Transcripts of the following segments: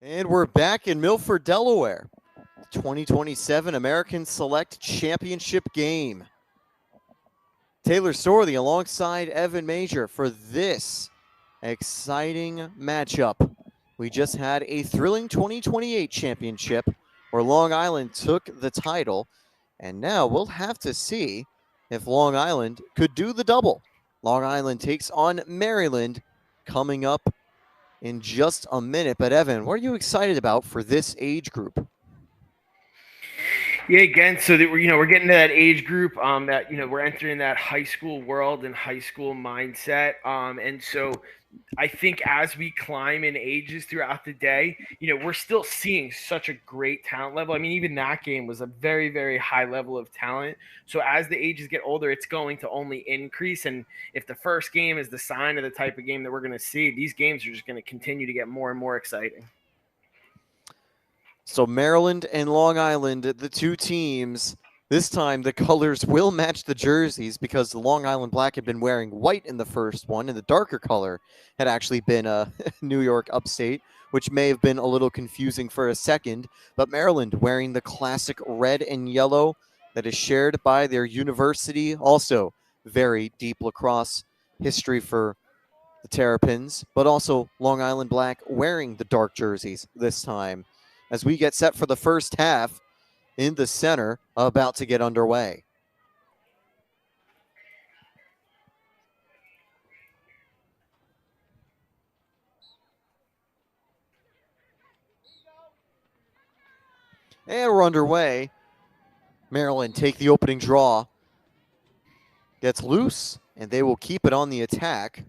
And we're back in Milford, Delaware. 2027 American Select Championship game. Taylor Sorley alongside Evan Major for this exciting matchup. We just had a thrilling 2028 championship where Long Island took the title, and now we'll have to see if Long Island could do the double. Long Island takes on Maryland coming up in just a minute. But Evan, what are you excited about for this age group? Yeah, again, so that we're getting to that age group that we're entering that high school world and high school mindset, and so I think as we climb in ages throughout the day, we're still seeing such a great talent level. I mean, even that game was a very, very high level of talent. So as the ages get older, it's going to only increase. And if the first game is the sign of the type of game that we're going to see, these games are just going to continue to get more and more exciting. So Maryland and Long Island, the two teams, this time the colors will match the jerseys because the Long Island Black had been wearing white in the first one, and the darker color had actually been New York Upstate, which may have been a little confusing for a second. But Maryland wearing the classic red and yellow that is shared by their university. Also, very deep lacrosse history for the Terrapins, but also Long Island Black wearing the dark jerseys this time as we get set for the first half in the center, about to get underway. And we're underway. Maryland take the opening draw. Gets loose, and they will keep it on the attack.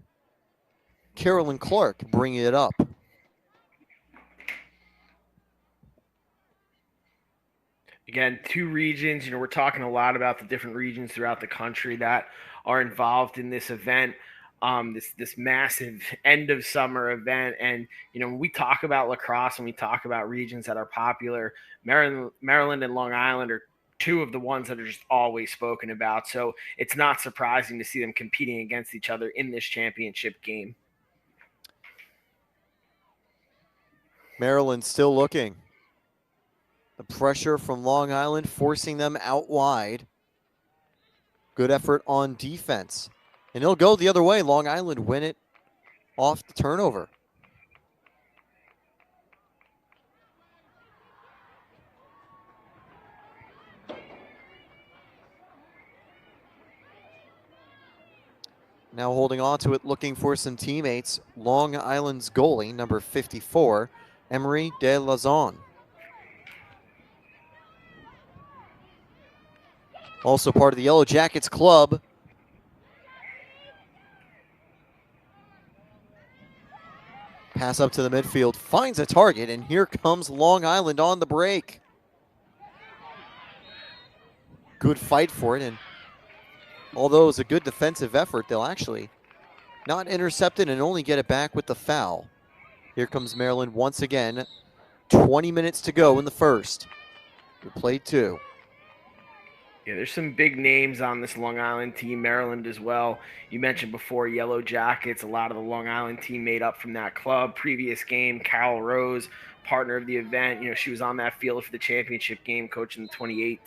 Carolyn Clark bringing it up. Again, two regions. We're talking a lot about the different regions throughout the country that are involved in this event, this massive end of summer event. And when we talk about lacrosse and we talk about regions that are popular, Maryland and Long Island are two of the ones that are just always spoken about. So it's not surprising to see them competing against each other in this championship game. Maryland still looking. The pressure from Long Island forcing them out wide. Good effort on defense. And it'll go the other way. Long Island win it off the turnover. Now holding on to it, looking for some teammates. Long Island's goalie, number 54, Emery De Lazon. Also part of the Yellow Jackets club. Pass up to the midfield, finds a target, and here comes Long Island on the break. Good fight for it, and although it was a good defensive effort, they'll actually not intercept it and only get it back with the foul. Here comes Maryland once again. 20 minutes to go in the first. We played two. Yeah, there's some big names on this Long Island team, Maryland as well. You mentioned before Yellow Jackets, a lot of the Long Island team made up from that club. Previous game, Carol Rose, partner of the event. She was on that field for the championship game, coaching the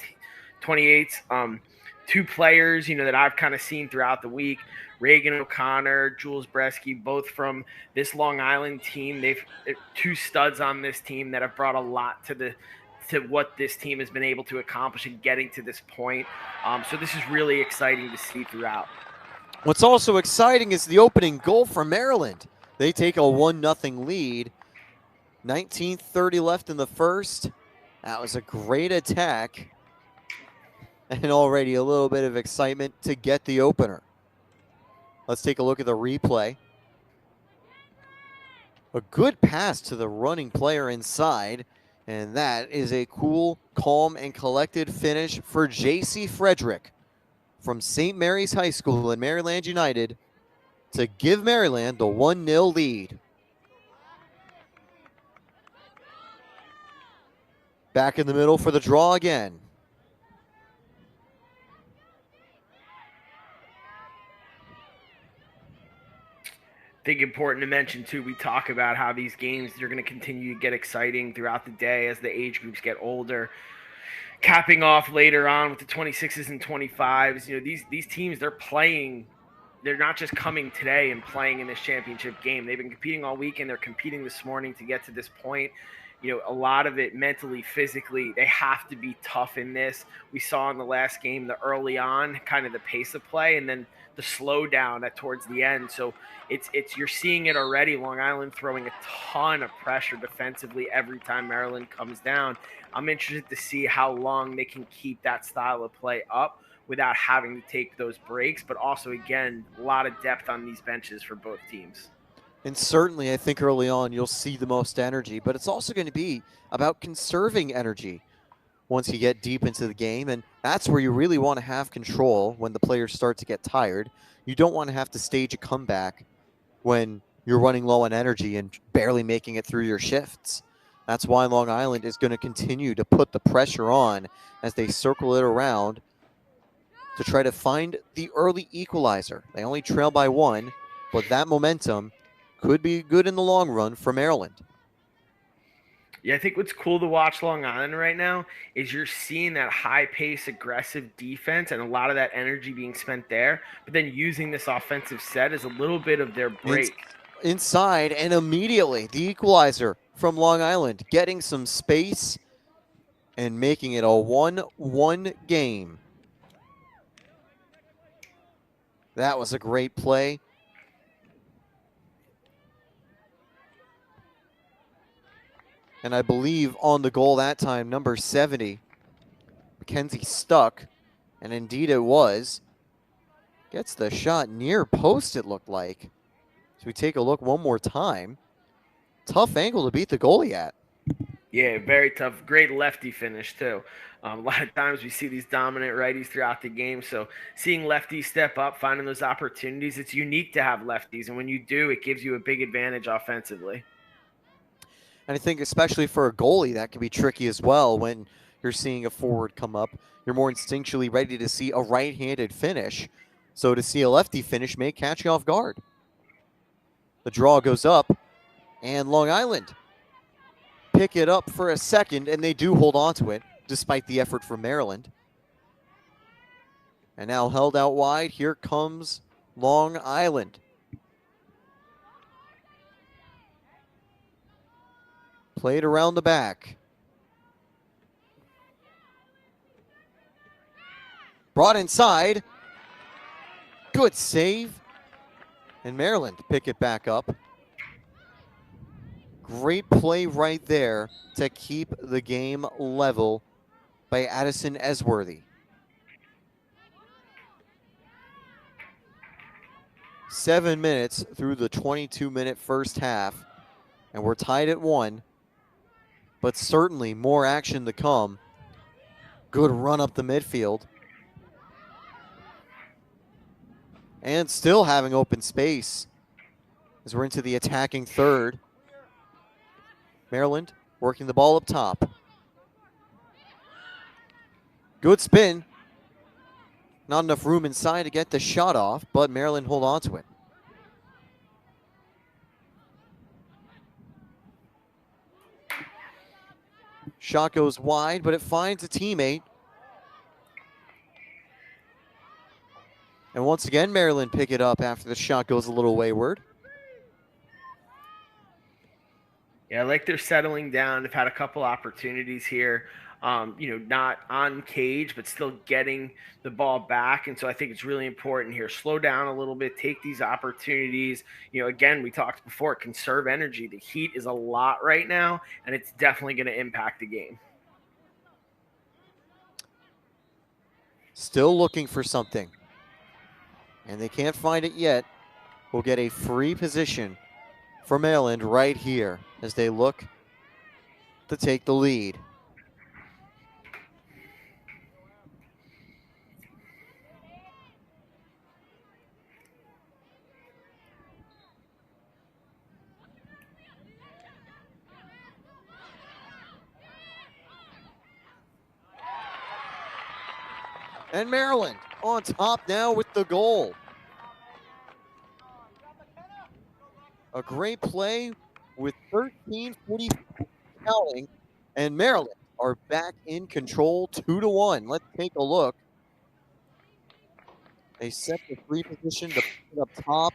28s. Two players, that I've kind of seen throughout the week. Reagan O'Connor, Jules Bresky, both from this Long Island team. They're two studs on this team that have brought a lot to what this team has been able to accomplish in getting to this point. So this is really exciting to see throughout. What's also exciting is the opening goal for Maryland. They take a 1-0 lead. 19:30 left in the first. That was a great attack. And already a little bit of excitement to get the opener. Let's take a look at the replay. A good pass to the running player inside. And that is a cool, calm, and collected finish for J.C. Frederick from St. Mary's High School in Maryland United to give Maryland the 1-0 lead. Back in the middle for the draw again. I think important to mention too, we talk about how these games are going to continue to get exciting throughout the day as the age groups get older, capping off later on with the 26s and 25s. These teams, they're playing. They're not just coming today and playing in this championship game. They've been competing all weekend. They're competing this morning to get to this point. A lot of it mentally, physically, they have to be tough in this. We saw in the last game, the early on, kind of the pace of play, and then the slowdown at towards the end. So it's you're seeing it already. Long Island throwing a ton of pressure defensively every time Maryland comes down. I'm interested to see how long they can keep that style of play up without having to take those breaks, but also, again, a lot of depth on these benches for both teams. And certainly, I think early on you'll see the most energy, but it's also going to be about conserving energy once you get deep into the game. And that's where you really want to have control when the players start to get tired. You don't want to have to stage a comeback when you're running low on energy and barely making it through your shifts. That's why Long Island is going to continue to put the pressure on as they circle it around to try to find the early equalizer. They only trail by one, but that momentum could be good in the long run for Maryland. Yeah, I think what's cool to watch Long Island right now is you're seeing that high pace, aggressive defense and a lot of that energy being spent there, but then using this offensive set as a little bit of their break. Inside, and immediately the equalizer from Long Island, getting some space and making it a 1-1 game. That was a great play. And I believe on the goal that time, number 70, Mackenzie Stuck, and indeed it was. Gets the shot near post, it looked like. So we take a look one more time. Tough angle to beat the goalie at. Yeah, very tough. Great lefty finish, too. A lot of times we see these dominant righties throughout the game. So seeing lefties step up, finding those opportunities, it's unique to have lefties. And when you do, it gives you a big advantage offensively. And I think especially for a goalie, that can be tricky as well when you're seeing a forward come up. You're more instinctually ready to see a right-handed finish. So to see a lefty finish may catch you off guard. The draw goes up, and Long Island pick it up for a second, and they do hold on to it, despite the effort from Maryland. And now held out wide, here comes Long Island. Played around the back. Brought inside. Good save. And Maryland pick it back up. Great play right there to keep the game level by Addison Esworthy. 7 minutes through the 22-minute first half, and we're tied at 1, but certainly more action to come. Good run up the midfield. And still having open space as we're into the attacking third. Maryland working the ball up top. Good spin. Not enough room inside to get the shot off, but Maryland hold on to it. Shot goes wide, but it finds a teammate. And once again, Maryland pick it up after the shot goes a little wayward. Yeah, I like they're settling down. They've had a couple opportunities here. Not on cage, but still getting the ball back. And so I think it's really important here. Slow down a little bit, take these opportunities. Again, we talked before, conserve energy. The heat is a lot right now, and it's definitely going to impact the game. Still looking for something. And they can't find it yet. We'll get a free position for Maryland right here as they look to take the lead. And Maryland on top now with the goal. A great play with 13:40 counting, and Maryland are back in control 2-1. Let's take a look. They set the free position to put it up top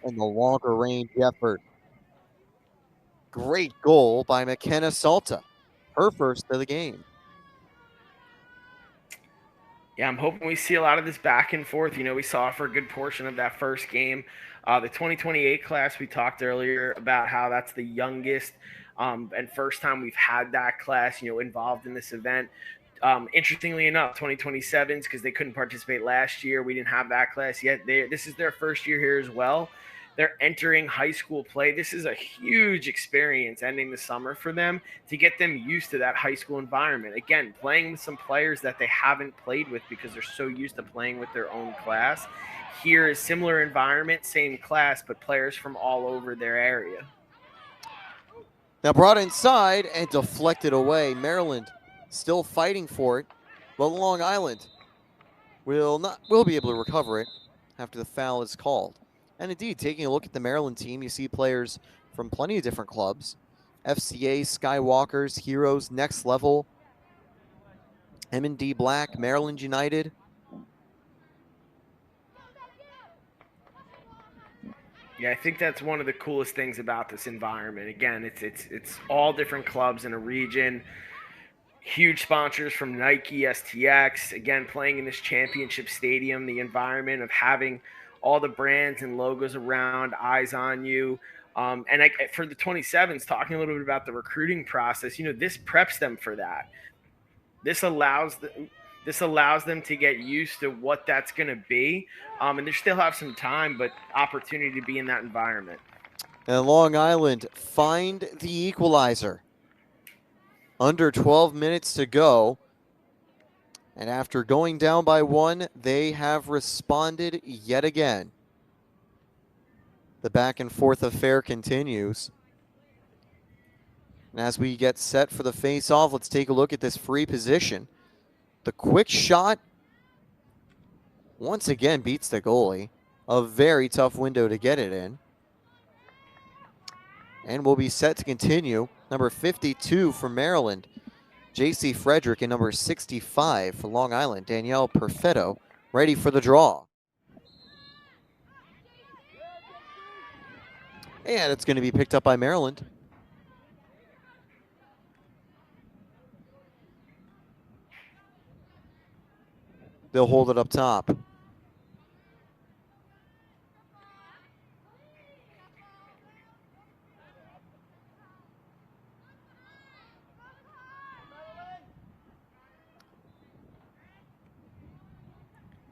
and the longer range effort. Great goal by McKenna Salta, her first of the game. Yeah, I'm hoping we see a lot of this back and forth. We saw for a good portion of that first game. The 2028 class, we talked earlier about how that's the youngest and first time we've had that class, involved in this event. Interestingly enough, 2027s, because they couldn't participate last year, we didn't have that class yet. This is their first year here as well. They're entering high school play. This is a huge experience ending the summer for them to get them used to that high school environment. Again, playing with some players that they haven't played with because they're so used to playing with their own class. Here is similar environment, same class, but players from all over their area. Now brought inside and deflected away. Maryland still fighting for it, but Long Island will be able to recover it after the foul is called. And indeed, taking a look at the Maryland team, you see players from plenty of different clubs. FCA, Skywalkers, Heroes, Next Level, M&D Black, Maryland United. Yeah, I think that's one of the coolest things about this environment. Again, it's all different clubs in a region. Huge sponsors from Nike, STX. Again, playing in this championship stadium, the environment of having all the brands and logos around, eyes on you. For the 27s, talking a little bit about the recruiting process, this preps them for that. This allows them to get used to what that's going to be, and they still have some time, but opportunity to be in that environment. And Long Island find the equalizer. Under 12 minutes to go. And after going down by one, they have responded yet again. The back and forth affair continues. And as we get set for the face-off, let's take a look at this free position. The quick shot once again beats the goalie. A very tough window to get it in. And we'll be set to continue. Number 52 for Maryland, J.C. Frederick, and number 65 for Long Island, Danielle Perfetto, ready for the draw. And it's going to be picked up by Maryland. They'll hold it up top.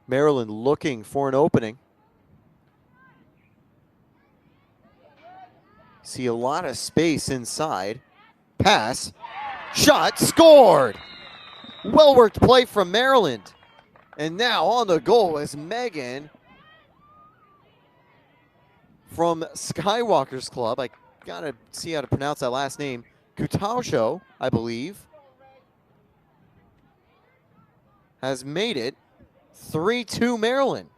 Maryland looking for an opening. See a lot of space inside. Pass. Shot. Scored. Well-worked play from Maryland. And now on the goal is Megan from Skywalkers Club. I gotta see how to pronounce that last name. Kutausho, I believe, has made it 3-2 Maryland.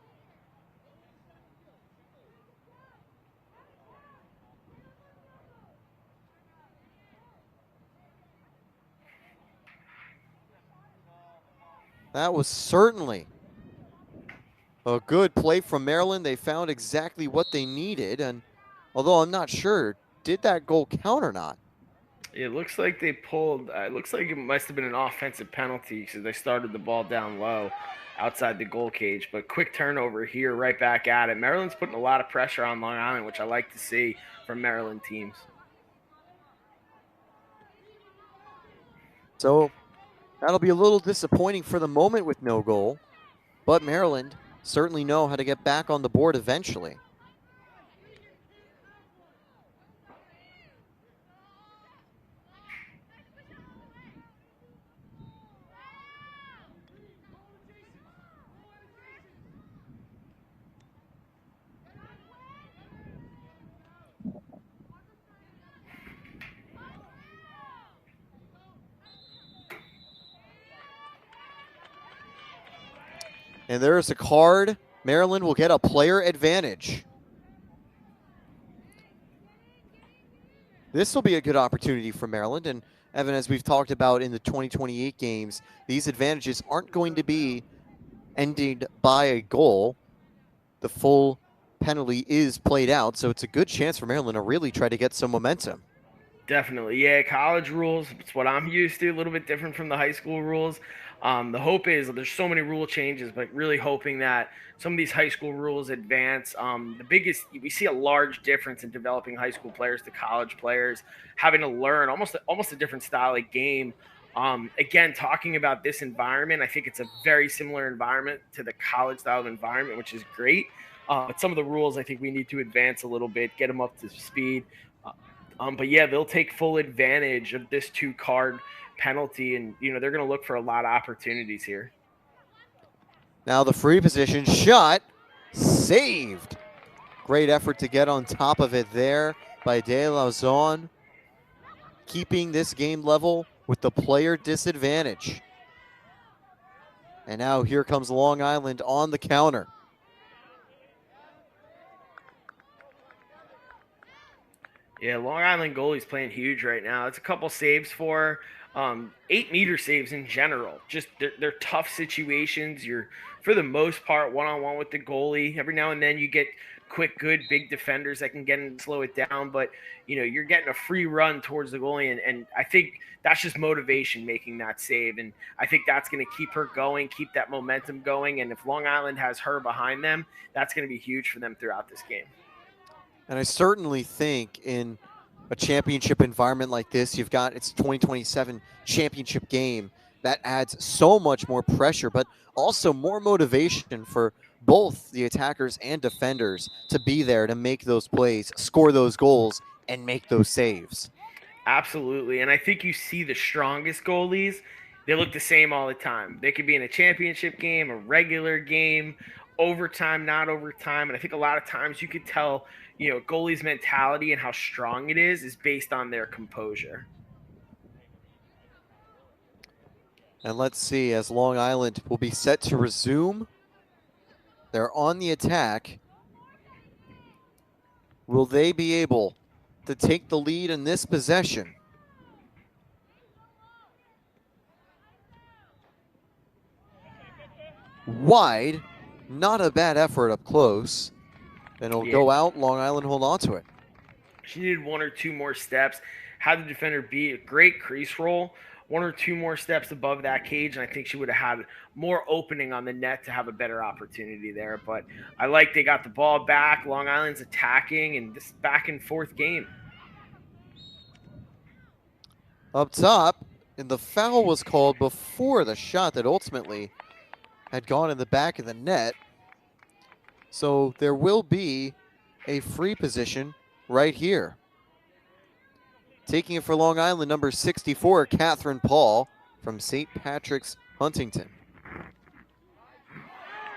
That was certainly a good play from Maryland. They found exactly what they needed, and although I'm not sure, did that goal count or not? It looks like they pulled. It looks like it must have been an offensive penalty because they started the ball down low outside the goal cage. But quick turnover here, right back at it. Maryland's putting a lot of pressure on Long Island, which I like to see from Maryland teams. So that'll be a little disappointing for the moment with no goal, but Maryland certainly know how to get back on the board eventually. And there's a card. Maryland will get a player advantage. This will be a good opportunity for Maryland. And Evan, as we've talked about in the 2028 games, these advantages aren't going to be ended by a goal. The full penalty is played out, so it's a good chance for Maryland to really try to get some momentum. Definitely. Yeah, college rules, it's what I'm used to, a little bit different from the high school rules. The hope is there's so many rule changes, but really hoping that some of these high school rules advance. The biggest, we see a large difference in developing high school players to college players, having to learn almost a different style of game. Again, talking about this environment, I think it's a very similar environment to the college style of environment, which is great. But some of the rules I think we need to advance a little bit, get them up to speed. But yeah, they'll take full advantage of this 2-card penalty, and they're going to look for a lot of opportunities here. Now the free position shot, saved. Great effort to get on top of it there by De Lauzon, keeping this game level with the player disadvantage. And now here comes Long Island on the counter. Yeah, Long Island goalie's playing huge right now. It's a couple saves for 8-meter saves in general. Just they're tough situations. You're for the most part one-on-one with the goalie. Every now and then you get quick, good, big defenders that can get in and slow it down. But you're getting a free run towards the goalie, and I think that's just motivation making that save. And I think that's going to keep her going, keep that momentum going. And if Long Island has her behind them, that's going to be huge for them throughout this game. And I certainly think in a championship environment like this, it's 2027 championship game. That adds so much more pressure, but also more motivation for both the attackers and defenders to be there to make those plays, score those goals, and make those saves. Absolutely. And I think you see the strongest goalies, they look the same all the time. They could be in a championship game, a regular game, overtime, not overtime. And I think a lot of times you could tell, goalie's mentality and how strong it is based on their composure. And let's see, as Long Island will be set to resume, they're on the attack. Will they be able to take the lead in this possession? Wide, not a bad effort up close. Then it'll go out, Long Island hold on to it. She needed 1 or 2 more steps. Had the defender be a great crease roll, 1 or 2 more steps above that cage, and I think she would have had more opening on the net to have a better opportunity there. But I like they got the ball back. Long Island's attacking, and this back and forth game. Up top, and the foul was called before the shot that ultimately had gone in the back of the net. So there will be a free position right here. Taking it for Long Island, number 64, Catherine Paul from St. Patrick's Huntington.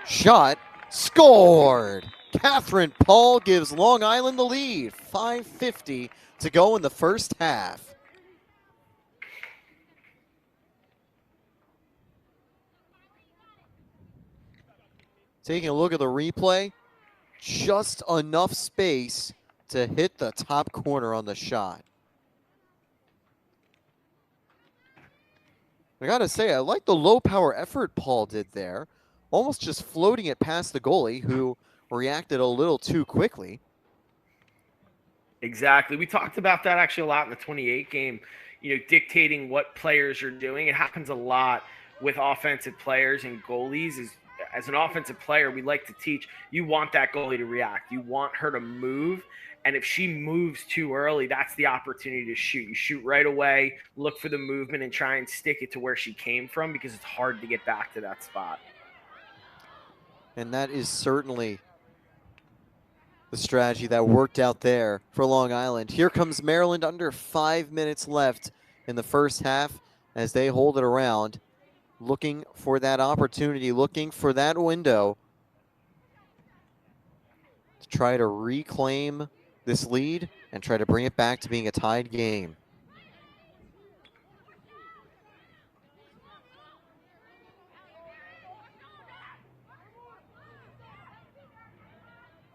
Shot, scored! Catherine Paul gives Long Island the lead. 5:50 to go in the first half. Taking a look at the replay, just enough space to hit the top corner on the shot. I gotta say, I like the low power effort Paul did there. Almost just floating it past the goalie, who reacted a little too quickly. Exactly. We talked about that actually a lot in the 28 game, dictating what players are doing. It happens a lot with offensive players and goalies. As an offensive player, we like to teach, you want that goalie to react. You want her to move. And if she moves too early, that's the opportunity to shoot. You shoot right away, look for the movement, and try and stick it to where she came from, because it's hard to get back to that spot. And that is certainly the strategy that worked out there for Long Island. Here comes Maryland, under 5 minutes left in the first half as they hold it around, looking for that opportunity, looking for that window to try to reclaim this lead and try to bring it back to being a tied game.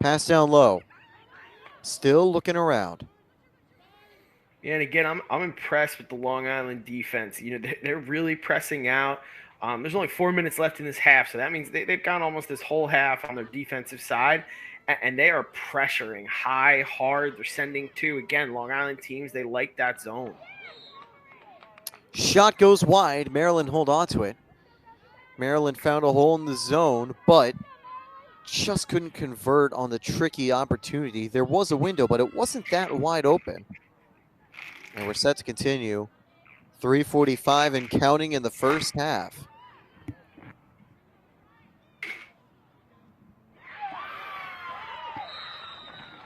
Pass down low. Still looking around. Yeah, and again, I'm impressed with the Long Island defense. They're really pressing out. There's only 4 minutes left in this half, so that means they've gone almost this whole half on their defensive side, and they are pressuring high, hard. They're sending two. Again, Long Island teams, they like that zone. Shot goes wide. Maryland hold on to it. Maryland found a hole in the zone, but just couldn't convert on the tricky opportunity. There was a window, but it wasn't that wide open. And we're set to continue. 3:45 and counting in the first half.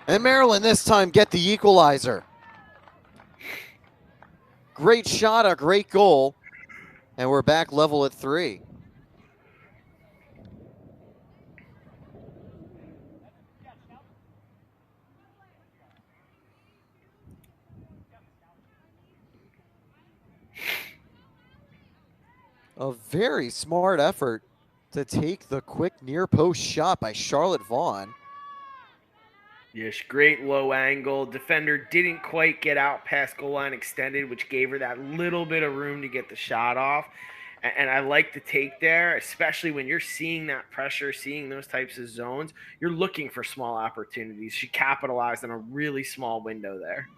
And Maryland this time get the equalizer. Great shot, a great goal. And we're back level at 3. A very smart effort to take the quick near post shot by Charlotte Vaughn. Yes, great low angle. Defender didn't quite get out past goal line extended, which gave her that little bit of room to get the shot off. And I like the take there, especially when you're seeing that pressure, seeing those types of zones. You're looking for small opportunities. She capitalized on a really small window there.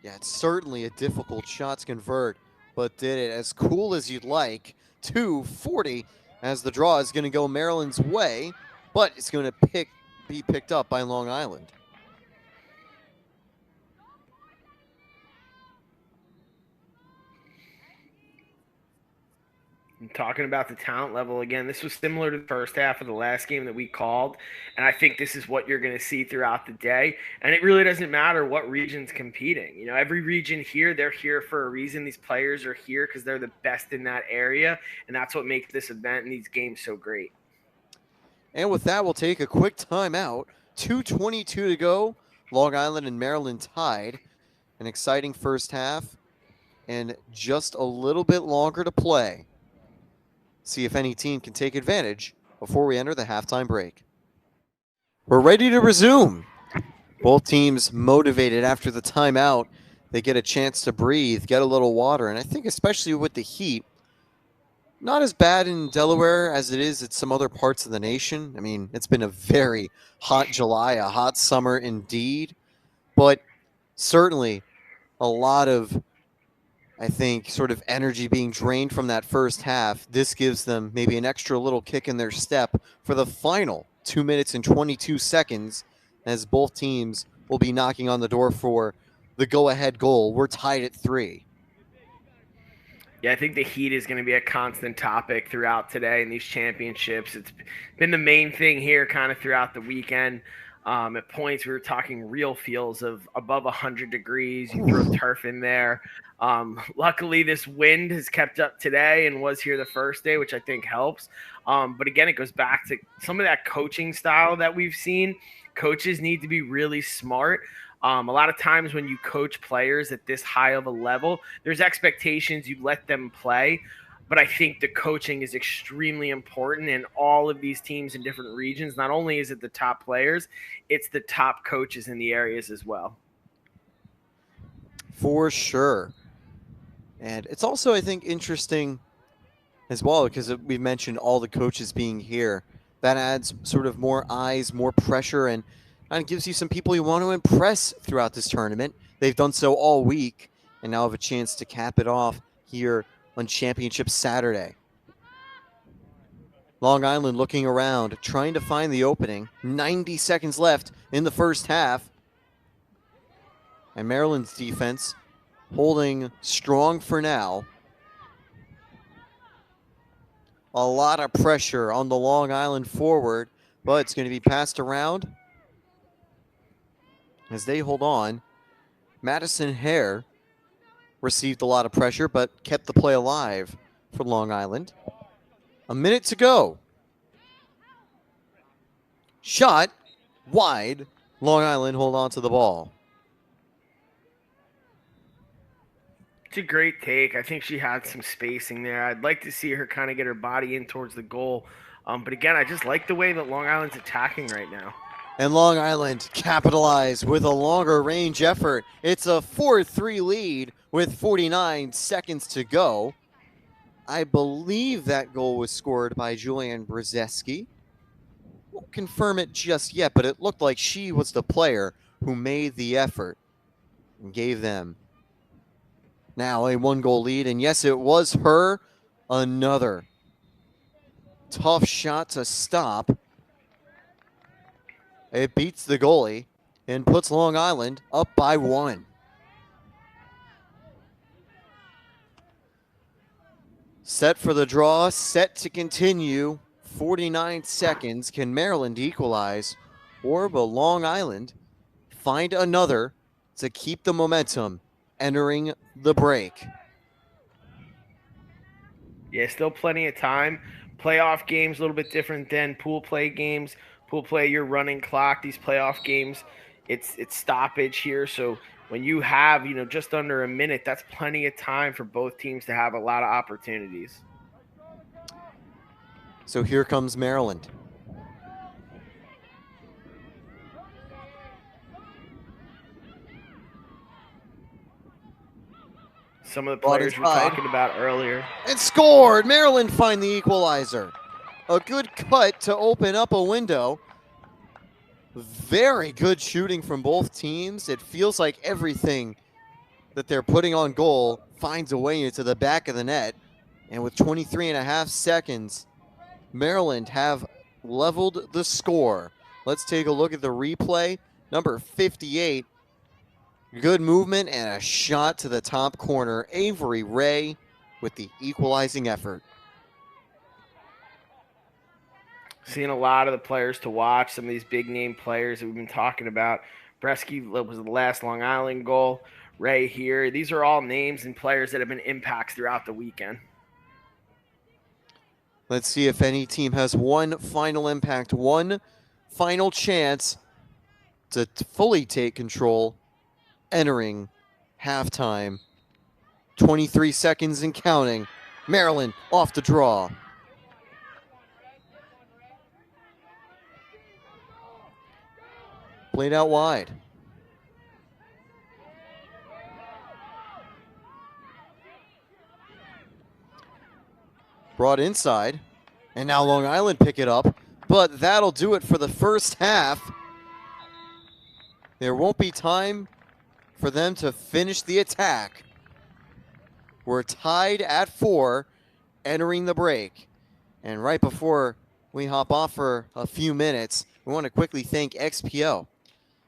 Yeah, it's certainly a difficult shot to convert, but did it as cool as you'd like. 2:40 as the draw is going to go Maryland's way, but it's going to be picked up by Long Island. And talking about the talent level again, this was similar to the first half of the last game that we called, and I think this is what you're going to see throughout the day. And it really doesn't matter what region's competing. Every region here, they're here for a reason. These players are here because they're the best in that area, and that's what makes this event and these games so great. And with that, we'll take a quick timeout. 2:22 to go. Long Island and Maryland tied. An exciting first half and just a little bit longer to play. See if any team can take advantage before we enter the halftime break. We're ready to resume. Both teams motivated after the timeout. They get a chance to breathe, get a little water, and I think especially with the heat, not as bad in Delaware as it is at some other parts of the nation. I mean, it's been a very hot July, a hot summer indeed, but certainly a lot of, I think, sort of energy being drained from that first half. This gives them maybe an extra little kick in their step for the final 2 minutes and 22 seconds, as both teams will be knocking on the door for the go-ahead goal. We're tied at 3. Yeah, I think the heat is going to be a constant topic throughout today in these championships. It's been the main thing here kind of throughout the weekend. At points, we were talking real feels of above 100 degrees. You throw turf in there. Luckily, this wind has kept up today and was here the first day, which I think helps. But again, it goes back to some of that coaching style that we've seen. Coaches need to be really smart. A lot of times when you coach players at this high of a level, there's expectations, you let them play. But I think the coaching is extremely important in all of these teams in different regions. Not only is it the top players, it's the top coaches in the areas as well. For sure. And it's also, I think, interesting as well because we mentioned all the coaches being here. That adds sort of more eyes, more pressure, and kind of gives you some people you want to impress throughout this tournament. They've done so all week and now have a chance to cap it off here on Championship Saturday. Long Island looking around, trying to find the opening. 90 seconds left in the first half. And Maryland's defense holding strong for now. A lot of pressure on the Long Island forward, but it's going to be passed around as they hold on. Madison Hare received a lot of pressure, but kept the play alive for Long Island. A minute to go. Shot wide. Long Island hold on to the ball. It's a great take. I think she had some spacing there. I'd like to see her kind of get her body in towards the goal. But again, I just like the way that Long Island's attacking right now. And Long Island capitalized with a longer range effort. It's a 4-3 lead with 49 seconds to go. I believe that goal was scored by Julianne Brzeski. Won't confirm it just yet, but it looked like she was the player who made the effort and gave them now a 1-goal lead. And yes, it was her. Another tough shot to stop. It beats the goalie and puts Long Island up by 1. Set for the draw, set to continue. 49 seconds. Can Maryland equalize, or will Long Island find another to keep the momentum entering the break? Yeah, still plenty of time. Playoff games a little bit different than pool play games. Pool play, you're running clock. These playoff games, it's stoppage here. So when you have just under a minute, that's plenty of time for both teams to have a lot of opportunities. So here comes Maryland. Some of the players we were talking about earlier. And scored! Maryland find the equalizer. A good cut to open up a window. Very good shooting from both teams. It feels like everything that they're putting on goal finds a way into the back of the net. And with 23 and a half seconds, Maryland have leveled the score. Let's take a look at the replay. Number 58. Good movement and a shot to the top corner. Avery Ray with the equalizing effort. Seeing a lot of the players to watch, some of these big name players that we've been talking about. Bresky was the last Long Island goal. Ray here. These are all names and players that have been impacts throughout the weekend. Let's see if any team has one final impact, one final chance to fully take control entering halftime. 23 seconds and counting. Maryland off the draw. Played out wide. Brought inside. And now Long Island pick it up. But that'll do it for the first half. There won't be time for them to finish the attack. We're tied at 4 entering the break. And right before we hop off for a few minutes, we want to quickly thank XPO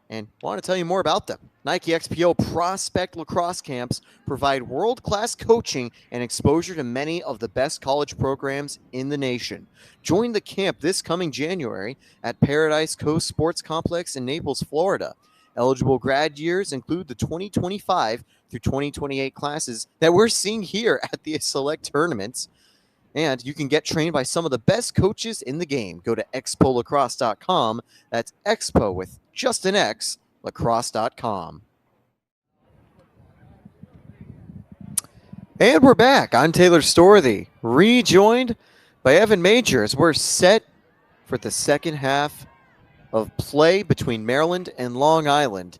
and want to tell you more about them. Nike XPO Prospect Lacrosse Camps provide world-class coaching and exposure to many of the best college programs in the nation. Join the camp this coming January at Paradise Coast Sports Complex in Naples, Florida. Eligible grad years include the 2025 through 2028 classes that we're seeing here at the select tournaments. And you can get trained by some of the best coaches in the game. Go to expolacrosse.com. That's Expo with just an X, lacrosse.com. And we're back. I'm Taylor Storthy, rejoined by Evan Majors. We're set for the second half of play between Maryland and Long Island.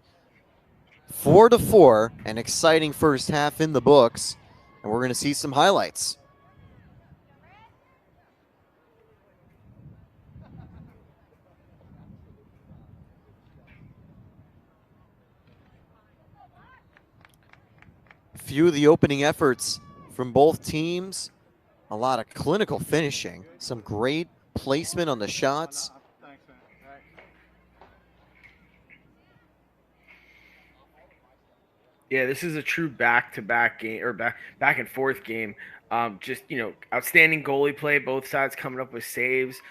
4-4, an exciting first half in the books, and we're going to see some highlights. Few of the opening efforts from both teams, a lot of clinical finishing, some great placement on the shots. Yeah, this is a true back-to-back game or back and forth game. Just outstanding goalie play, both sides coming up with saves,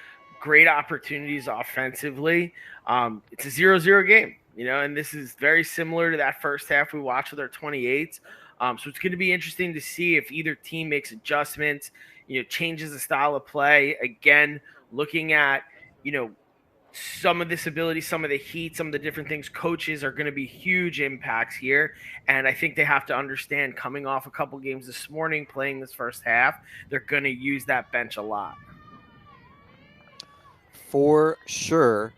great opportunities offensively. It's a 0-0 game, and this is very similar to that first half we watched with our 28s. So it's going to be interesting to see if either team makes adjustments, changes the style of play. Again, looking at, some of this ability, some of the heat, some of the different things. Coaches are going to be huge impacts here. And I think they have to understand, coming off a couple games this morning, playing this first half, they're going to use that bench a lot. For sure.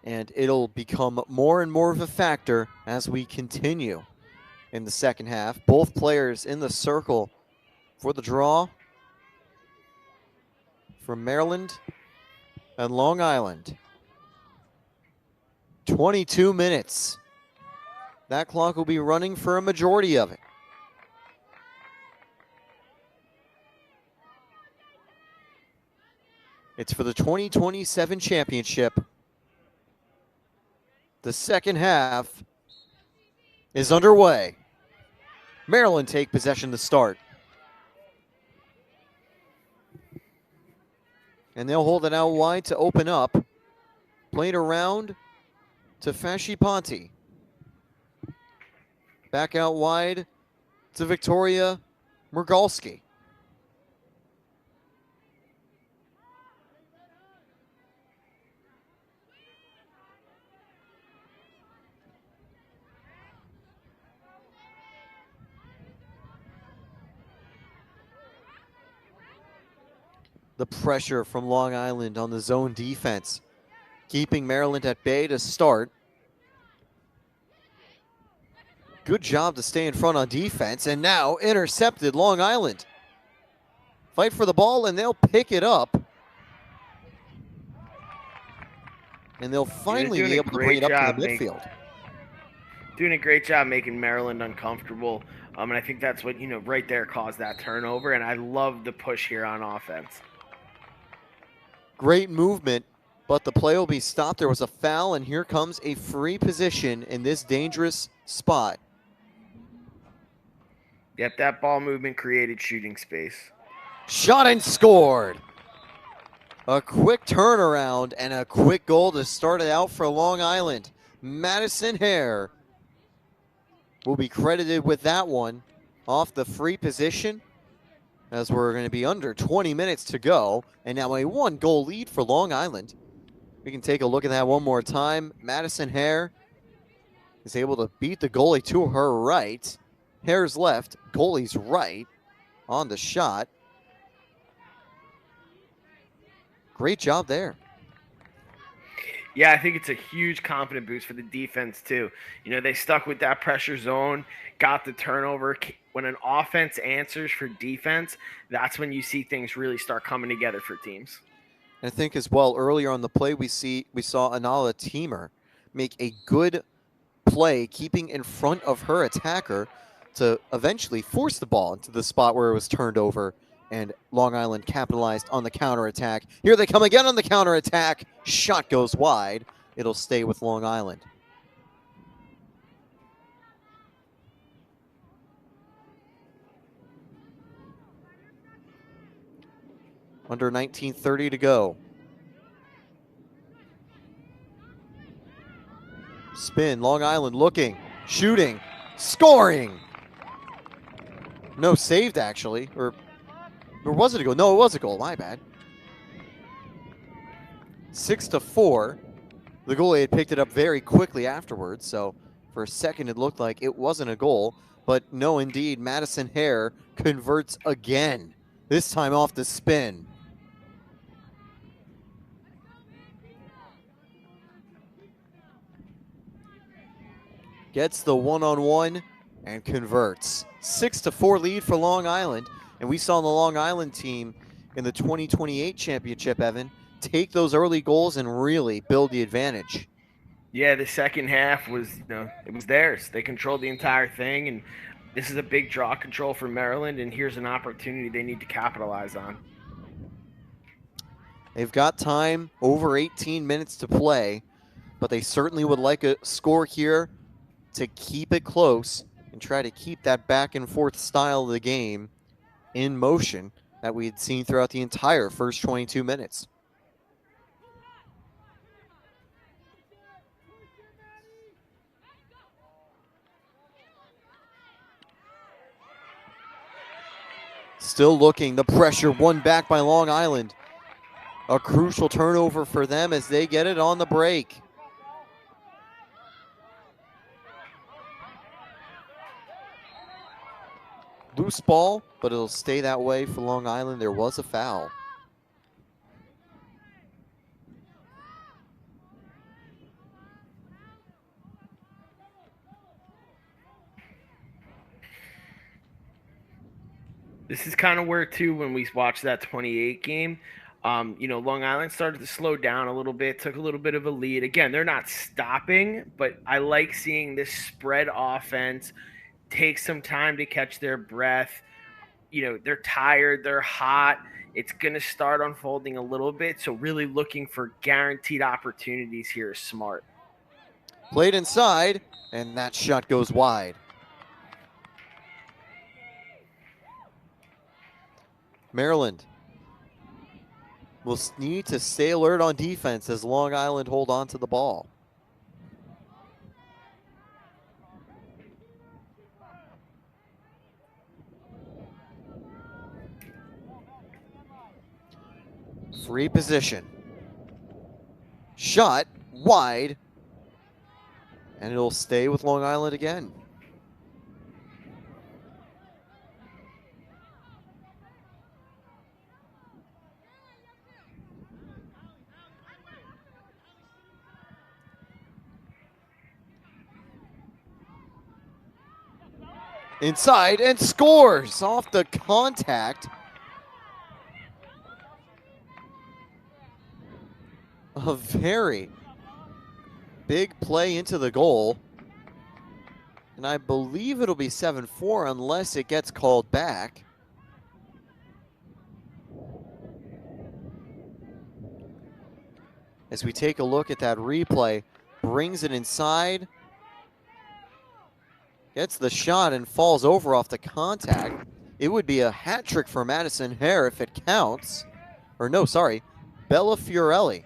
And it'll become more and more of a factor as we continue in the second half. Both players in the circle for the draw from Maryland and Long Island. 22 minutes. That clock will be running for a majority of it. It's for the 2027 championship. The second half is underway. Maryland take possession to start. And they'll hold it out wide to open up. Played around to Fasciponti. Back out wide to Victoria Murgalski. The pressure from Long Island on the zone defense, keeping Maryland at bay to start. Good job to stay in front on defense, and now intercepted Long Island. Fight for the ball, and they'll pick it up. And they'll finally be able to bring it up to the midfield. Doing a great job making Maryland uncomfortable. And I think that's what, right there caused that turnover. And I love the push here on offense. Great movement, but the play will be stopped. There was a foul, and here comes a free position in this dangerous spot. Yep, that ball movement created shooting space. Shot and scored. A quick turnaround and a quick goal to start it out for Long Island. Madison Hare will be credited with that one off the free position, as we're going to be under 20 minutes to go. And now a 1-goal lead for Long Island. We can take a look at that one more time. Madison Hare is able to beat the goalie to her right. Hare's left, goalie's right on the shot. Great job there. Yeah, I think it's a huge confidence boost for the defense too. They stuck with that pressure zone, got the turnover. When an offense answers for defense, that's when you see things really start coming together for teams. And I think as well, earlier on the play, we saw Anala Teamer make a good play, keeping in front of her attacker to eventually force the ball into the spot where it was turned over, and Long Island capitalized on the counterattack. Here they come again on the counterattack. Shot goes wide. It'll stay with Long Island. Under 19:30 to go. Spin, Long Island looking, shooting, scoring. No, saved actually, or was it a goal? No, it was a goal, my bad. 6-4. The goalie had picked it up very quickly afterwards, so for a second it looked like it wasn't a goal, but no, indeed, Madison Hare converts again, this time off the spin. Gets the one-on-one and converts. 6-4 lead for Long Island. And we saw the Long Island team in the 2028 championship, Evan, take those early goals and really build the advantage. Yeah, the second half was, it was theirs. They controlled the entire thing, and this is a big draw control for Maryland, and here's an opportunity they need to capitalize on. They've got time, over 18 minutes to play, but they certainly would like a score here to keep it close and try to keep that back and forth style of the game in motion that we had seen throughout the entire first 22 minutes. Still looking, the pressure won back by Long Island. A crucial turnover for them as they get it on the break. Loose ball, but it'll stay that way for Long Island. There was a foul. This is kind of where too when we watched that 28 game, Long Island started to slow down a little bit, took a little bit of a lead. Again, they're not stopping, but I like seeing this spread offense take some time to catch their breath. They're tired, they're hot. It's going to start unfolding a little bit. So, really looking for guaranteed opportunities here is smart. Played inside, and that shot goes wide. Maryland will need to stay alert on defense as Long Island hold on to the ball. Free position. Shot wide, and it'll stay with Long Island again. Inside and scores off the contact a very big play into the goal. And I believe it'll be 7-4 unless it gets called back. As we take a look at that replay, brings it inside, gets the shot and falls over off the contact. It would be a hat trick for Madison Hare if it counts. Or no, sorry, Bella Fiorelli.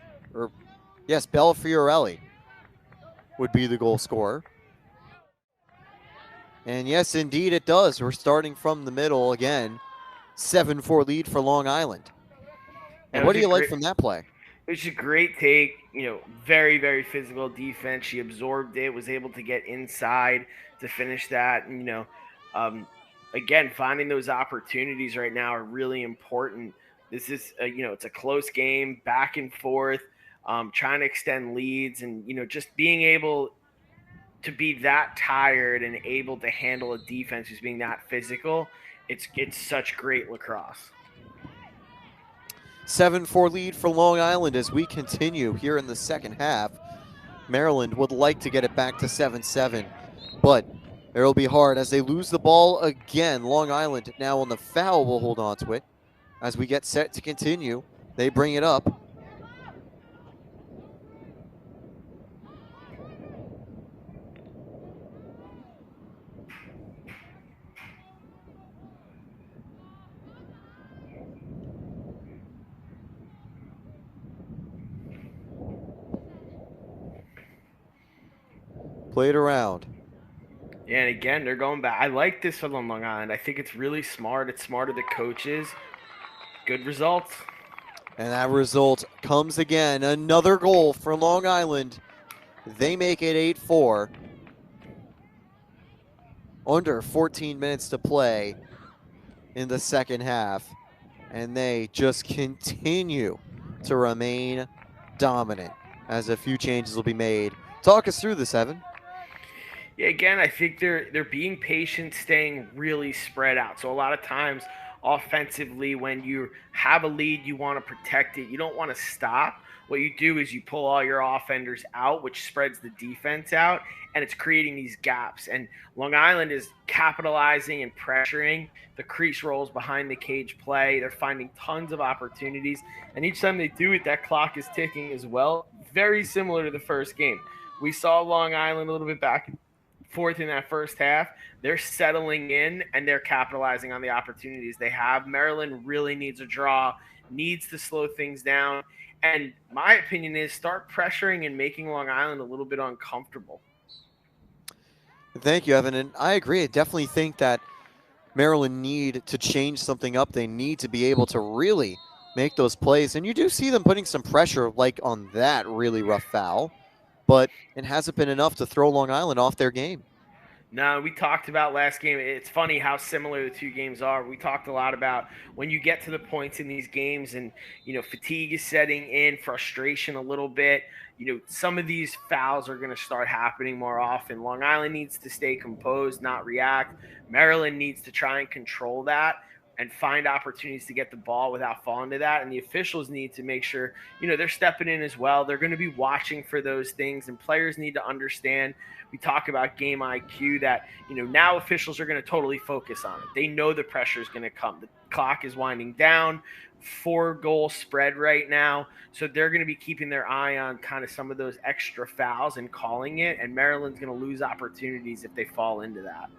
Yes, Bella Fiorelli would be the goal scorer. And yes, indeed it does. We're starting from the middle again. 7-4 lead for Long Island. And what do you like from that play? It was a great take, very, very physical defense. She absorbed it, was able to get inside to finish that. And, again, finding those opportunities right now are really important. This is, it's a close game, back and forth, trying to extend leads and, just being able to be that tired and able to handle a defense who's being that physical. It's such great lacrosse. 7-4 lead for Long Island as we continue here in the second half. Maryland would like to get it back to 7-7, but it'll be hard as they lose the ball again. Long Island now on the foul will hold on to it. As we get set to continue, they bring it up. Played around. Yeah, and again, they're going back. I like this for Long Island. I think it's really smart. It's smart of the coaches. Good results. And that result comes again. Another goal for Long Island. They make it 8-4. Under 14 minutes to play in the second half. And they just continue to remain dominant as a few changes will be made. Talk us through this, Evan. Yeah, again, I think they're being patient, staying really spread out. So a lot of times offensively, when you have a lead, you want to protect it. You don't want to stop. What you do is you pull all your offenders out, which spreads the defense out, and it's creating these gaps. And Long Island is capitalizing and pressuring the crease rolls behind the cage play. They're finding tons of opportunities, and each time they do it, that clock is ticking as well. Very similar to the first game. We saw Long Island a little bit back and forth in that first half. They're settling in and they're capitalizing on the opportunities they have. Maryland really needs a draw, needs to slow things down. And my opinion is start pressuring and making Long Island a little bit uncomfortable. Thank you, Evan. And I agree. I definitely think that Maryland need to change something up. They need to be able to really make those plays. And you do see them putting some pressure like on that really rough foul. But it hasn't been enough to throw Long Island off their game. No, we talked about last game. It's funny how similar the two games are. We talked a lot about when you get to the points in these games and, fatigue is setting in, frustration a little bit. Some of these fouls are going to start happening more often. Long Island needs to stay composed, not react. Maryland needs to try and control that and find opportunities to get the ball without falling to that. And the officials need to make sure, they're stepping in as well. They're going to be watching for those things, and players need to understand. We talk about game IQ that, now officials are going to totally focus on it. They know the pressure is going to come. The clock is winding down. 4-goal spread right now. So they're going to be keeping their eye on kind of some of those extra fouls and calling it. And Maryland's going to lose opportunities if they fall into that.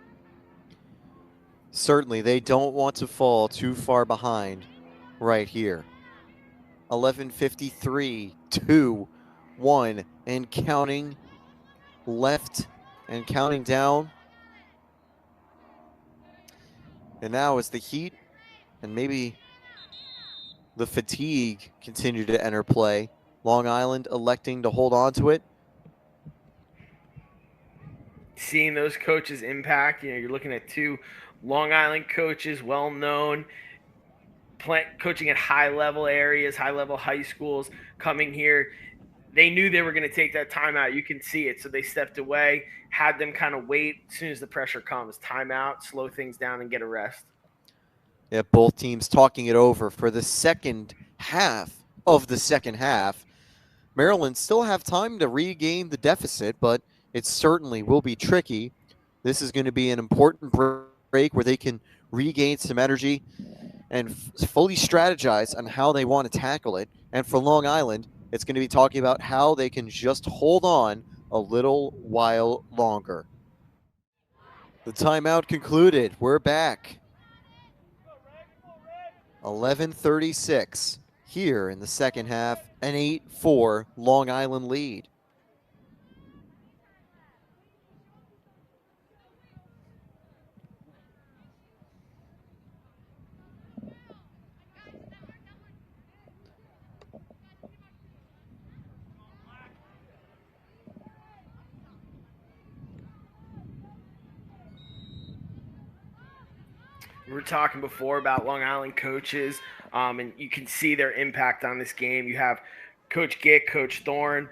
Certainly, they don't want to fall too far behind right here. 11:53, 2, 1, and counting left and counting down. And now as the heat and maybe the fatigue continue to enter play, Long Island electing to hold on to it. Seeing those coaches impact, you're looking at 2 Long Island coaches, well known, coaching at high level areas, high level high schools, coming here. They knew they were going to take that timeout. You can see it. So they stepped away, had them kind of wait. As soon as the pressure comes, timeout, slow things down, and get a rest. Yeah, both teams talking it over for the second half of the second half. Maryland still have time to regain the deficit, but it certainly will be tricky. This is going to be an important break where they can regain some energy and fully strategize on how they want to tackle it. And for Long Island, it's going to be talking about how they can just hold on a little while longer. The timeout concluded. We're back. 11:36 here in the second half, an 8-4 Long Island lead. We were talking before about Long Island coaches, and you can see their impact on this game. You have Coach Gick, Coach Thorne,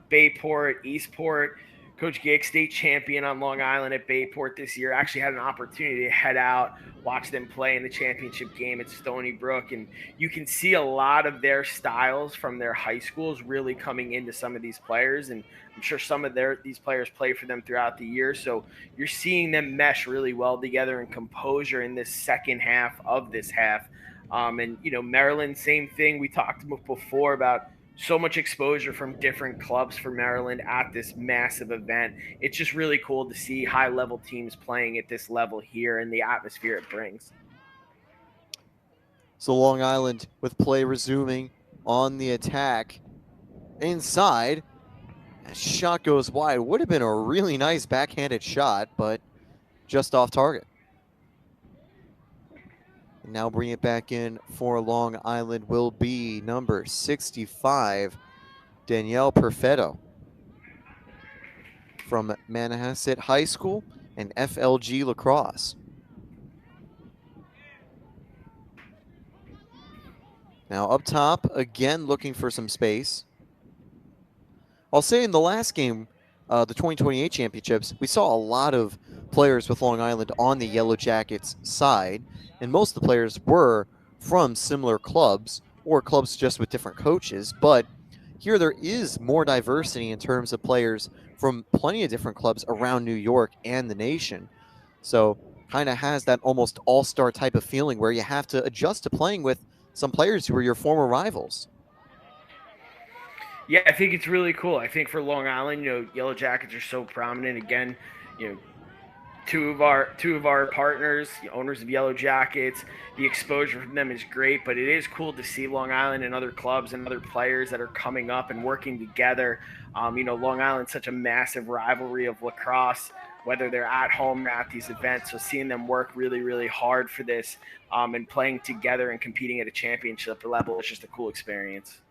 Bayport, Eastport. Coach Gick, state champion on Long Island at Bayport this year, actually had an opportunity to head out, watch them play in the championship game at Stony Brook. And you can see a lot of their styles from their high schools really coming into some of these players. And I'm sure some of these players play for them throughout the year. So you're seeing them mesh really well together in composure in this second half of this half. And, Maryland, same thing. We talked before about so much exposure from different clubs for Maryland at this massive event. It's just really cool to see high-level teams playing at this level here and the atmosphere it brings. So Long Island with play resuming on the attack. Inside, a shot goes wide. Would have been a really nice backhanded shot, but just off target. And now bring it back in for Long Island will be number 65, Danielle Perfetto from Manhasset High School and FLG Lacrosse. Now up top, again looking for some space. I'll say in the last game, the 2028 championships, we saw a lot of players with Long Island on the Yellow Jackets side, and most of the players were from similar clubs or clubs just with different coaches. But here there is more diversity in terms of players from plenty of different clubs around New York and the nation. So kind of has that almost all-star type of feeling where you have to adjust to playing with some players who are your former rivals. Yeah, I think it's really cool. I think for Long Island, Yellow Jackets are so prominent. Again, two of our partners, the owners of Yellow Jackets, the exposure from them is great, but it is cool to see Long Island and other clubs and other players that are coming up and working together. Long Island's such a massive rivalry of lacrosse, whether they're at home or at these events. So seeing them work really, really hard for this and playing together and competing at a championship level is just a cool experience.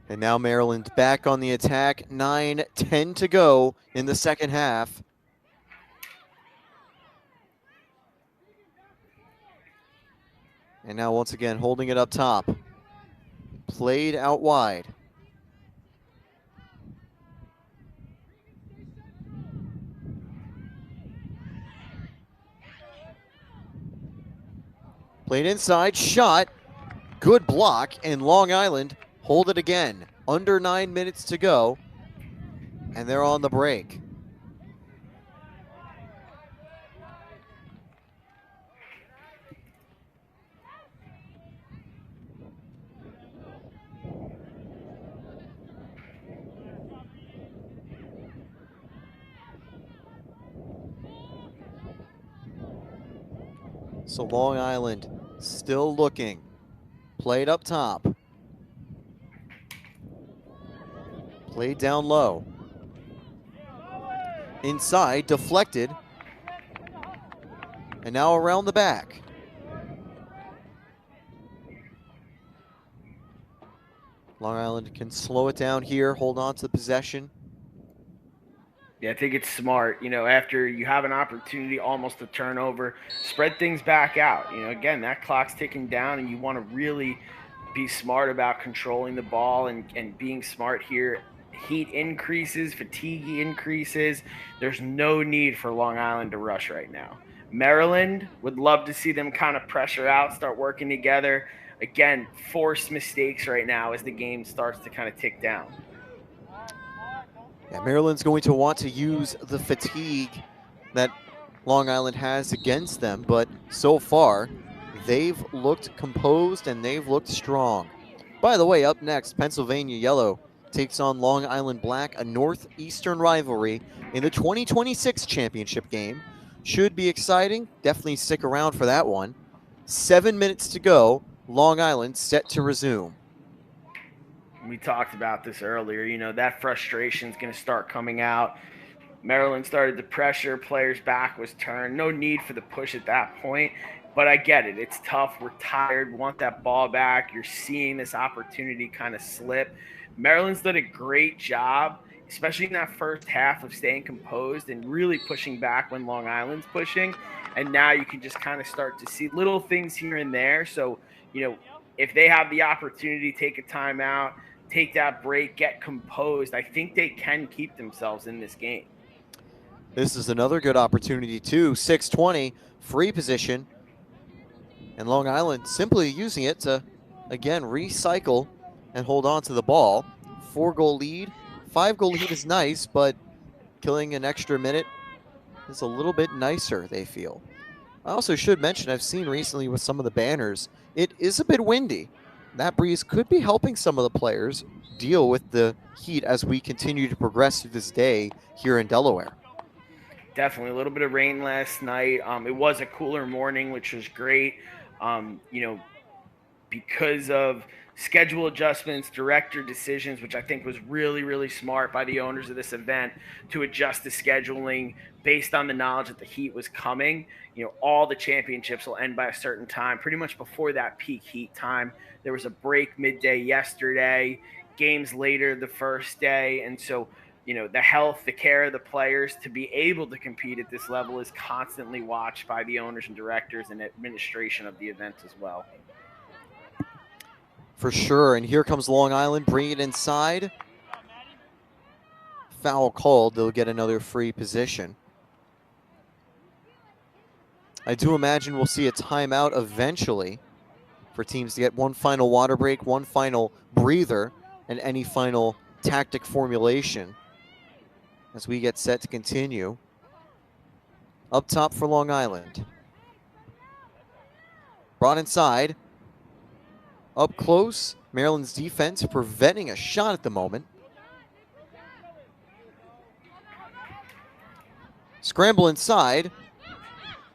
And now Maryland back on the attack. 9:10 to go in the second half. And now once again holding it up top. Played out wide. Played inside, shot, good block, and Long Island hold it again. Under 9 minutes to go, and they're on the break. So Long Island still looking. Played up top. Played down low. Inside, deflected. And now around the back. Long Island can slow it down here, hold on to the possession. Yeah, I think it's smart, after you have an opportunity almost to turn over, spread things back out. Again, that clock's ticking down and you want to really be smart about controlling the ball and being smart here. Heat increases, fatigue increases. There's no need for Long Island to rush right now. Maryland would love to see them kind of pressure out, start working together. Again, force mistakes right now as the game starts to kind of tick down. Yeah, Maryland's going to want to use the fatigue that Long Island has against them, but so far, they've looked composed and they've looked strong. By the way, up next, Pennsylvania Yellow takes on Long Island Black, a Northeastern rivalry in the 2026 championship game. Should be exciting. Definitely stick around for that one. 7 minutes to go. Long Island set to resume. We talked about this earlier. That frustration is going to start coming out. Maryland started to pressure, players' back was turned. No need for the push at that point, but I get it. It's tough. We're tired. We want that ball back. You're seeing this opportunity kind of slip. Maryland's done a great job, especially in that first half, of staying composed and really pushing back when Long Island's pushing. And now you can just kind of start to see little things here and there. So, if they have the opportunity to take a timeout, take that break, get composed, I think they can keep themselves in this game. This is another good opportunity too. 6:20, free position. And Long Island simply using it to, again, recycle and hold on to the ball. 4-goal lead. 5-goal lead is nice, but killing an extra minute is a little bit nicer, they feel. I also should mention, I've seen recently with some of the banners, it is a bit windy. That breeze could be helping some of the players deal with the heat as we continue to progress through this day here in Delaware. Definitely a little bit of rain last night. It was a cooler morning, which was great. Because of schedule adjustments, director decisions, which I think was really, really smart by the owners of this event to adjust the scheduling based on the knowledge that the heat was coming. All the championships will end by a certain time, pretty much before that peak heat time. There was a break midday yesterday, games later the first day. And so, the health, the care of the players to be able to compete at this level is constantly watched by the owners and directors and administration of the event as well. For sure, and here comes Long Island, bring it inside. Foul called, they'll get another free position. I do imagine we'll see a timeout eventually for teams to get one final water break, one final breather, and any final tactic formulation as we get set to continue. Up top for Long Island. Brought inside. Up close, Maryland's defense preventing a shot at the moment. Scramble inside,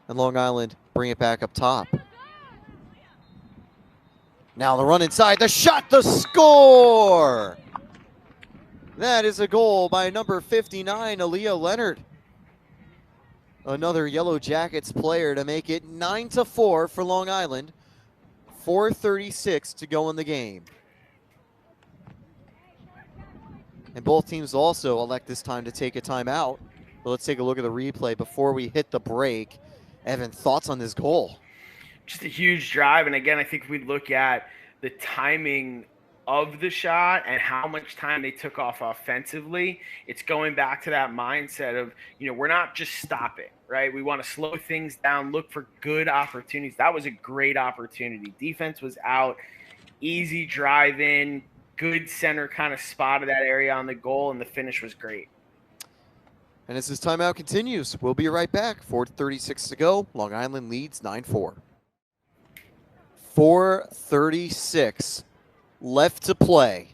and Long Island bring it back up top. Now the run inside, the shot, the score! That is a goal by number 59, Aaliyah Leonard. Another Yellow Jackets player to make it 9-4 for Long Island. 4:36 to go in the game. And both teams also elect this time to take a timeout. But let's take a look at the replay before we hit the break. Evan, thoughts on this goal? Just a huge drive. And again, I think if we look at the timing of the shot and how much time they took off offensively, it's going back to that mindset of, we're not just stopping, right? We want to slow things down, look for good opportunities. That was a great opportunity. Defense was out, easy drive in, good center kind of spot of that area on the goal, and the finish was great. And as this timeout continues, we'll be right back. 4:36 to go. Long Island leads 9-4. 4:36 left to play.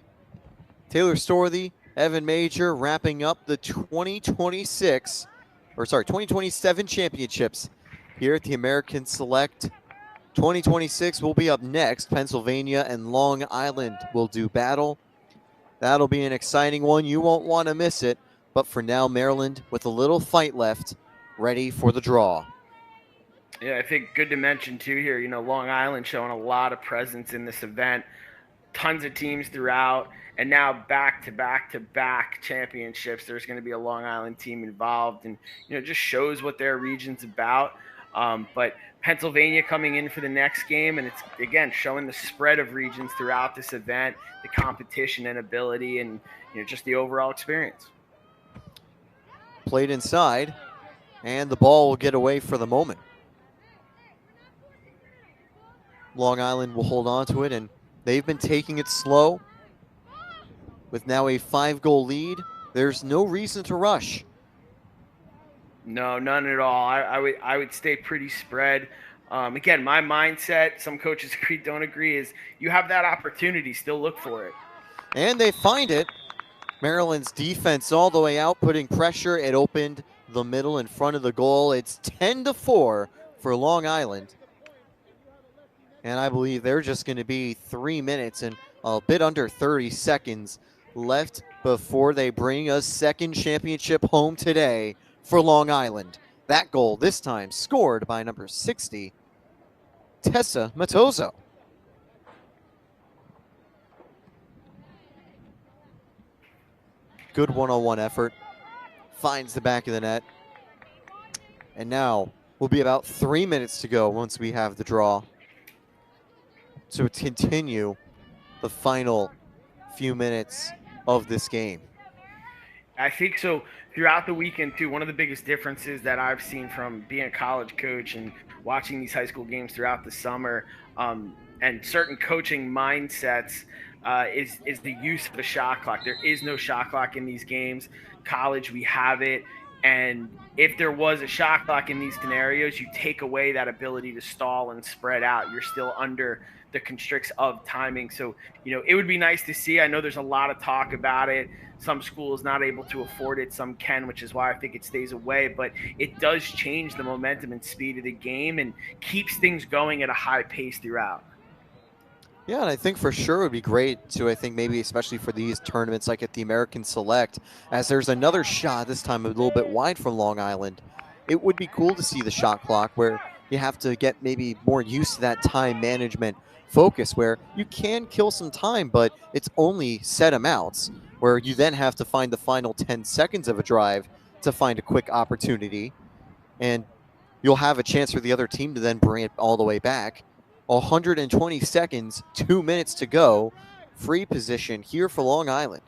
Taylor Storthy, Evan Major wrapping up the 2027 championships here at the American Select. 2026 will be up next. Pennsylvania and Long Island will do battle. That'll be an exciting one. You won't want to miss it. But for now, Maryland with a little fight left, ready for the draw. Yeah, I think good to mention too here, Long Island showing a lot of presence in this event. Tons of teams throughout, and now back-to-back championships. There's going to be a Long Island team involved, and just shows what their region's about. But Pennsylvania coming in for the next game, and it's again showing the spread of regions throughout this event, the competition and ability, and just the overall experience. Played inside, and the ball will get away for the moment. Long Island will hold on to it, and they've been taking it slow. With now a 5-goal lead, there's no reason to rush. No, none at all. I would stay pretty spread. Again, my mindset, some coaches agree, don't agree, is you have that opportunity, still look for it. And they find it. Maryland's defense all the way out, putting pressure. It opened the middle in front of the goal. It's 10-4 for Long Island. And I believe they're just going to be 3 minutes and a bit under 30 seconds left before they bring a second championship home today for Long Island. That goal this time scored by number 60, Tessa Matozo. Good one-on-one effort. Finds the back of the net. And now will be about 3 minutes to go once we have the draw to continue the final few minutes of this game. I think so. Throughout the weekend, too, one of the biggest differences that I've seen from being a college coach and watching these high school games throughout the summer, and certain coaching mindsets, is the use of the shot clock. There is no shot clock in these games. College, we have it. And if there was a shot clock in these scenarios, you take away that ability to stall and spread out. You're still under the constricts of timing. So, it would be nice to see. I know there's a lot of talk about it. Some schools not able to afford it, some can, which is why I think it stays away. But it does change the momentum and speed of the game and keeps things going at a high pace throughout. Yeah, and I think for sure it would be great to, I think maybe especially for these tournaments like at the American Select, as there's another shot, this time a little bit wide from Long Island. It would be cool to see the shot clock where you have to get maybe more used to that time management focus where you can kill some time, but it's only set amounts where you then have to find the final 10 seconds of a drive to find a quick opportunity. And you'll have a chance for the other team to then bring it all the way back. 120 seconds, 2 minutes to go. Free position here for Long Island.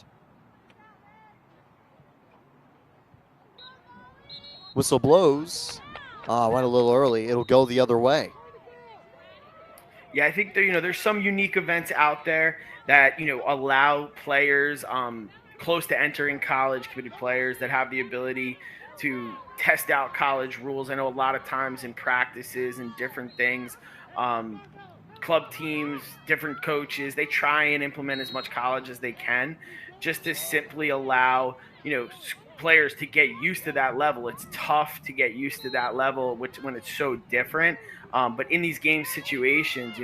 Whistle blows. Went a little early. It'll go the other way. Yeah, I think there's some unique events out there that allow players close to entering college, committed players that have the ability to test out college rules. I know a lot of times in practices and different things, club teams, different coaches, they try and implement as much college as they can just to simply allow, players to get used to that level. It's tough to get used to that level when it's so different. But in these game situations,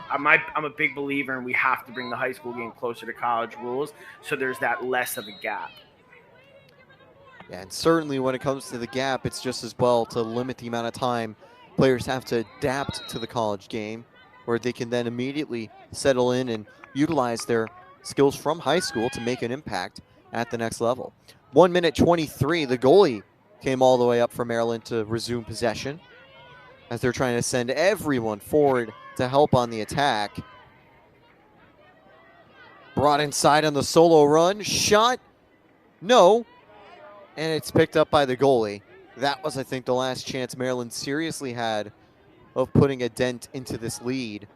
I'm a big believer, and we have to bring the high school game closer to college rules so there's that less of a gap. Yeah, and certainly when it comes to the gap, it's just as well to limit the amount of time players have to adapt to the college game, where they can then immediately settle in and utilize their skills from high school to make an impact at the next level. 1 minute 23, the goalie came all the way up for Maryland to resume possession as they're trying to send everyone forward to help on the attack. Brought inside on the solo run, shot, no, and it's picked up by the goalie. That was, I think, the last chance Maryland seriously had of putting a dent into this lead.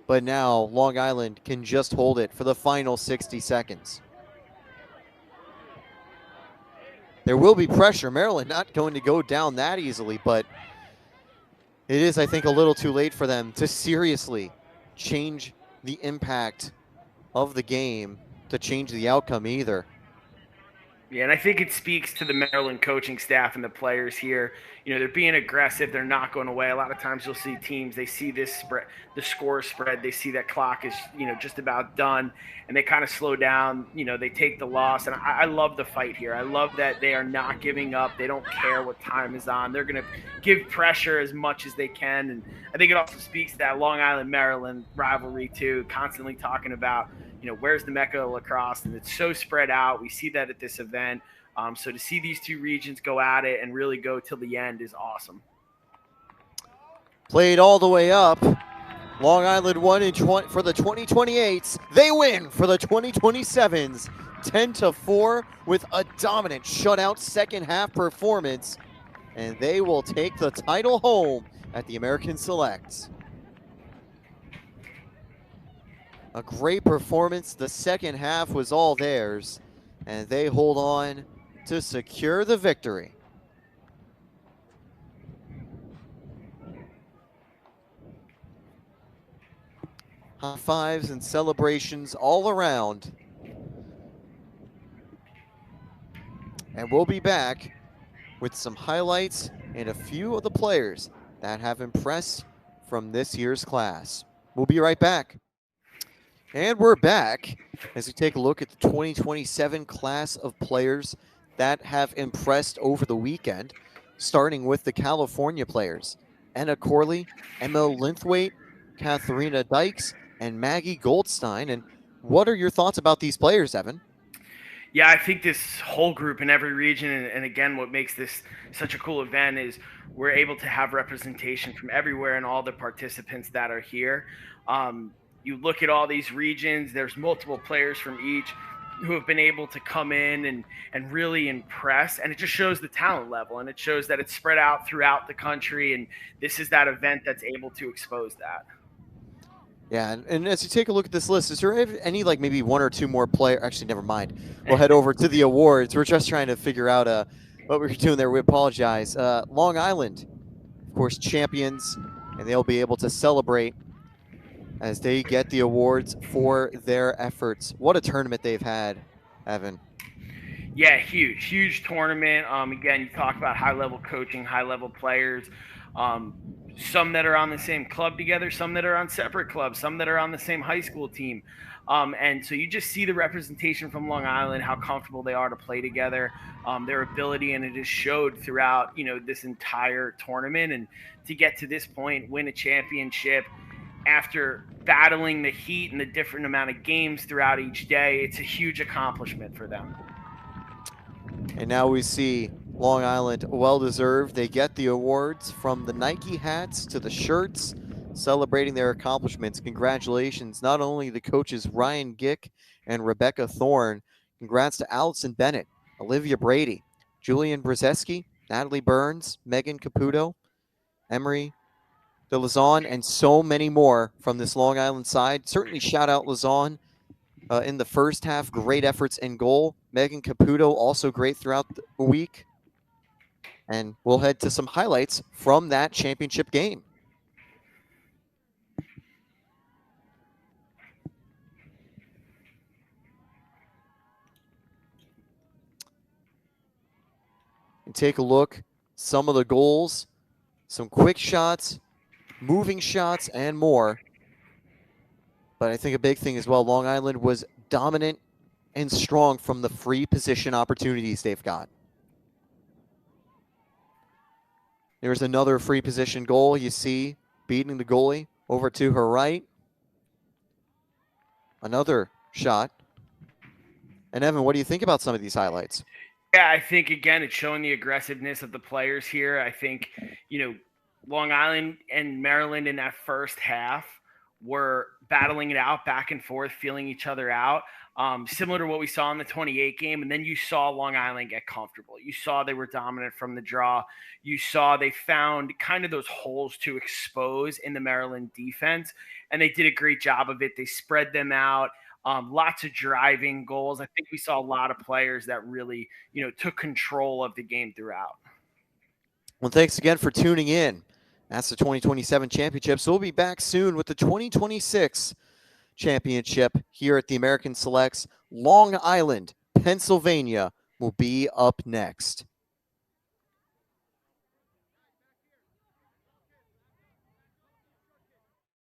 But now Long Island can just hold it for the final 60 seconds. There will be pressure. Maryland not going to go down that easily, but it is, I think, a little too late for them to seriously change the impact of the game, to change the outcome either. Yeah, and I think it speaks to the Maryland coaching staff and the players here. You know, they're being aggressive. They're not going away. A lot of times you'll see teams, they see this spread, the score spread. They see that clock is, just about done, and they kind of slow down. They take the loss. And I love the fight here. I love that they are not giving up. They don't care what time is on. They're going to give pressure as much as they can. And I think it also speaks to that Long Island, Maryland rivalry, too, constantly talking about, where's the Mecca of lacrosse? And it's so spread out. We see that at this event. So to see these two regions go at it and really go till the end is awesome. Played all the way up. Long Island won for the 2028s. They win for the 2027s. 10-4 with a dominant shutout second half performance. And they will take the title home at the American Selects. A great performance. The second half was all theirs, and they hold on to secure the victory. High fives and celebrations all around. And we'll be back with some highlights and a few of the players that have impressed from this year's class. We'll be right back. And we're back as we take a look at the 2027 class of players that have impressed over the weekend, starting with the California players. Anna Corley, Emma Linthwaite, Katharina Dykes, and Maggie Goldstein. And what are your thoughts about these players, Evan? Yeah, I think this whole group in every region, and again, what makes this such a cool event is we're able to have representation from everywhere and all the participants that are here. You look at all these regions, there's multiple players from each who have been able to come in and really impress, and it just shows the talent level, and it shows that it's spread out throughout the country, and this is that event that's able to expose that. Yeah, and as you take a look at this list, is there any, like, maybe one or two more players? Actually, never mind. We'll head over to the awards. We're just trying to figure out what we're doing there. We apologize. Long Island, of course, champions, and they'll be able to celebrate as they get the awards for their efforts. What a tournament they've had, Evan. Yeah, huge tournament. Again, you talk about high-level coaching, high-level players. Some that are on the same club together, some that are on separate clubs, some that are on the same high school team. And so you just see the representation from Long Island, how comfortable they are to play together, their ability, and it is showed throughout, this entire tournament. And to get to this point, win a championship after battling the heat and the different amount of games throughout each day, it's a huge accomplishment for them. And now we see Long Island, well-deserved. They get the awards, from the Nike hats to the shirts, celebrating their accomplishments. Congratulations, not only the coaches Ryan Gick and Rebecca Thorne, congrats to Allison Bennett, Olivia Brady, Julian Brzeski, Natalie Burns, Megan Caputo, Emery de Lazon, and so many more from this Long Island side. Certainly shout out Lazon in the first half. Great efforts in goal. Megan Caputo also great throughout the week. And we'll head to some highlights from that championship game. And take a look, some of the goals, some quick shots, moving shots, and more. But I think a big thing as well, Long Island was dominant and strong from the free position opportunities they've got. There's another free position goal. You see, beating the goalie over to her right. Another shot. And Evan, what do you think about some of these highlights? Yeah, I think, again, it's showing the aggressiveness of the players here. I think, Long Island and Maryland in that first half were battling it out back and forth, feeling each other out, similar to what we saw in the 28 game. And then you saw Long Island get comfortable. You saw they were dominant from the draw. You saw they found kind of those holes to expose in the Maryland defense, and they did a great job of it. They spread them out. Lots of driving goals. I think we saw a lot of players that really, took control of the game throughout. Well, thanks again for tuning in. That's the 2027 championship. So we'll be back soon with the 2026 championship here at the American Selects. Long Island, Pennsylvania will be up next.